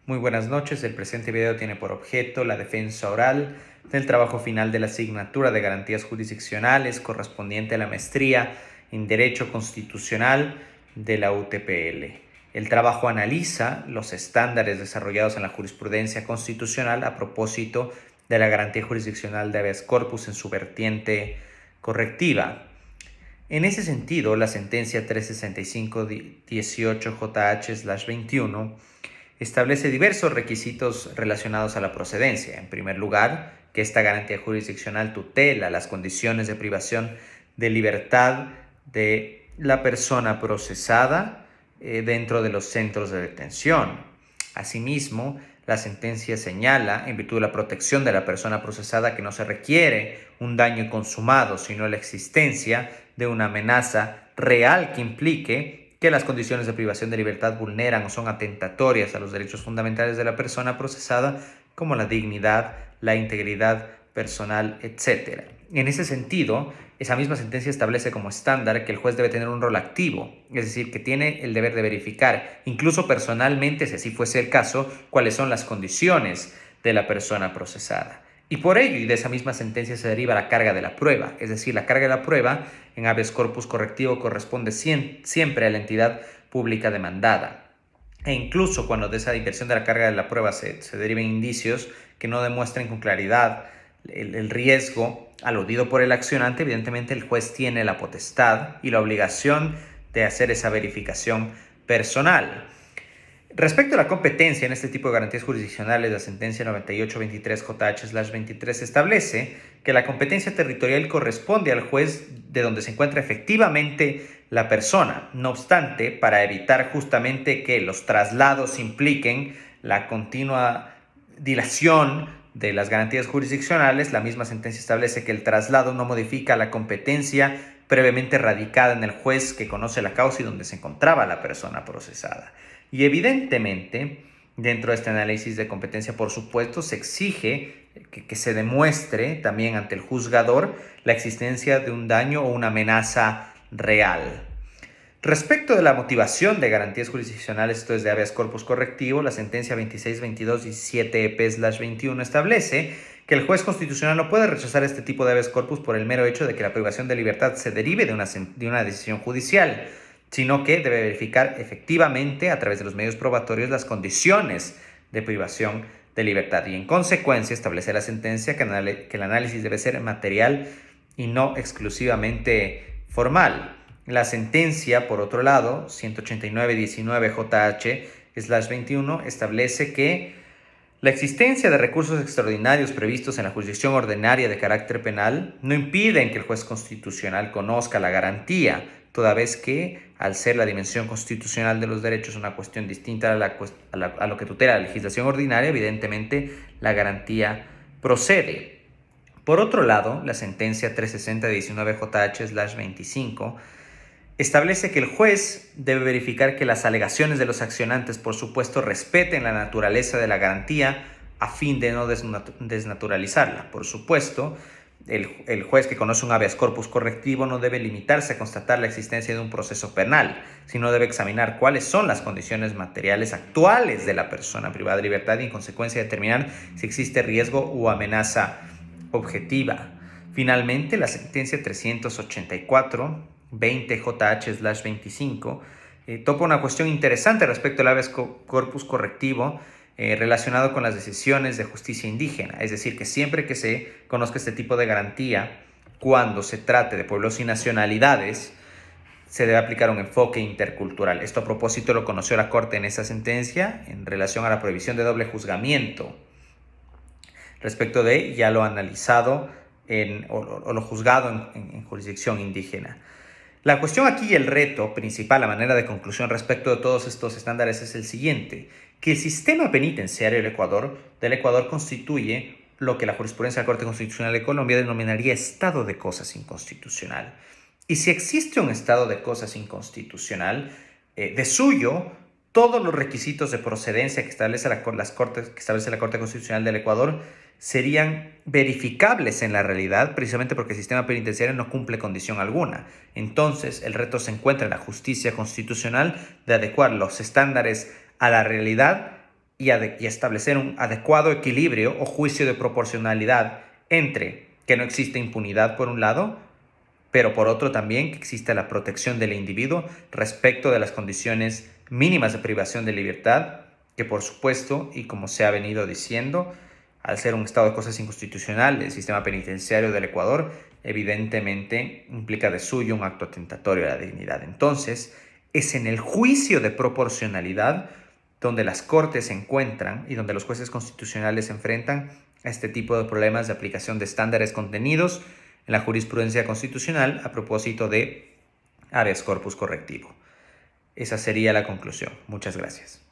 Muy buenas noches. El presente video tiene por objeto la defensa oral del trabajo final de la asignatura de garantías jurisdiccionales correspondiente a la maestría en Derecho Constitucional de la UTPL. El trabajo analiza los estándares desarrollados en la jurisprudencia constitucional a propósito de la garantía jurisdiccional de habeas corpus en su vertiente correctiva. En ese sentido, la sentencia 365-18 JH/21 establece diversos requisitos relacionados a la procedencia. En primer lugar, que esta garantía jurisdiccional tutela las condiciones de privación de libertad de la persona procesada dentro de los centros de detención. Asimismo, la sentencia señala, en virtud de la protección de la persona procesada, que no se requiere un daño consumado, sino la existencia de una amenaza real que implique que las condiciones de privación de libertad vulneran o son atentatorias a los derechos fundamentales de la persona procesada, como la dignidad, la integridad personal, etc. En ese sentido, esa misma sentencia establece como estándar que el juez debe tener un rol activo, es decir, que tiene el deber de verificar, incluso personalmente, si así fuese el caso, cuáles son las condiciones de la persona procesada. Y por ello, y de esa misma sentencia se deriva la carga de la prueba, es decir, la carga de la prueba en habeas corpus correctivo corresponde siempre a la entidad pública demandada. E incluso cuando de esa inversión de la carga de la prueba se deriven indicios que no demuestren con claridad el riesgo aludido por el accionante, evidentemente el juez tiene la potestad y la obligación de hacer esa verificación personal. Respecto a la competencia en este tipo de garantías jurisdiccionales, la sentencia 9823-JH/23 establece que la competencia territorial corresponde al juez de donde se encuentra efectivamente la persona. No obstante, para evitar justamente que los traslados impliquen la continua dilación de las garantías jurisdiccionales, la misma sentencia establece que el traslado no modifica la competencia previamente radicada en el juez que conoce la causa y donde se encontraba la persona procesada. Y evidentemente, dentro de este análisis de competencia, por supuesto, se exige que se demuestre también ante el juzgador la existencia de un daño o una amenaza real. Respecto de la motivación de garantías jurisdiccionales, esto es de habeas corpus correctivo, la sentencia 2622-17EP/21 establece que el juez constitucional no puede rechazar este tipo de habeas corpus por el mero hecho de que la privación de libertad se derive de una decisión judicial, sino que debe verificar efectivamente a través de los medios probatorios las condiciones de privación de libertad y en consecuencia establece la sentencia que el análisis debe ser material y no exclusivamente formal. La sentencia, por otro lado, 189-19 JH/21 establece que la existencia de recursos extraordinarios previstos en la jurisdicción ordinaria de carácter penal no impiden que el juez constitucional conozca la garantía, toda vez que, al ser la dimensión constitucional de los derechos una cuestión distinta a lo que tutela la legislación ordinaria, evidentemente la garantía procede. Por otro lado, la sentencia 360-19 JH/25 establece que el juez debe verificar que las alegaciones de los accionantes, por supuesto, respeten la naturaleza de la garantía a fin de no desnaturalizarla. Por supuesto, el juez que conoce un habeas corpus correctivo no debe limitarse a constatar la existencia de un proceso penal, sino debe examinar cuáles son las condiciones materiales actuales de la persona privada de libertad y en consecuencia determinar si existe riesgo o amenaza objetiva. Finalmente, la sentencia 384-20 JH/25 topa una cuestión interesante respecto al habeas corpus correctivo relacionado con las decisiones de justicia indígena, es decir, que siempre que se conozca este tipo de garantía, cuando se trate de pueblos y nacionalidades, se debe aplicar un enfoque intercultural. Esto a propósito lo conoció la Corte en esa sentencia en relación a la prohibición de doble juzgamiento. Respecto de ya lo analizado o lo juzgado en jurisdicción indígena. La cuestión aquí y el reto principal, la manera de conclusión respecto de todos estos estándares es el siguiente, que el sistema penitenciario del Ecuador constituye lo que la jurisprudencia de la Corte Constitucional de Colombia denominaría estado de cosas inconstitucional. Y si existe un estado de cosas inconstitucional, de suyo, todos los requisitos de procedencia que establece la Corte Constitucional del Ecuador serían verificables en la realidad, precisamente porque el sistema penitenciario no cumple condición alguna. Entonces, el reto se encuentra en la justicia constitucional de adecuar los estándares a la realidad y establecer un adecuado equilibrio o juicio de proporcionalidad entre que no existe impunidad por un lado, pero por otro también que exista la protección del individuo respecto de las condiciones mínimas de privación de libertad, que por supuesto, y como se ha venido diciendo, al ser un estado de cosas inconstitucional, el sistema penitenciario del Ecuador evidentemente implica de suyo un acto atentatorio a la dignidad. Entonces, es en el juicio de proporcionalidad donde las cortes se encuentran y donde los jueces constitucionales se enfrentan a este tipo de problemas de aplicación de estándares contenidos en la jurisprudencia constitucional a propósito de habeas corpus correctivo. Esa sería la conclusión. Muchas gracias.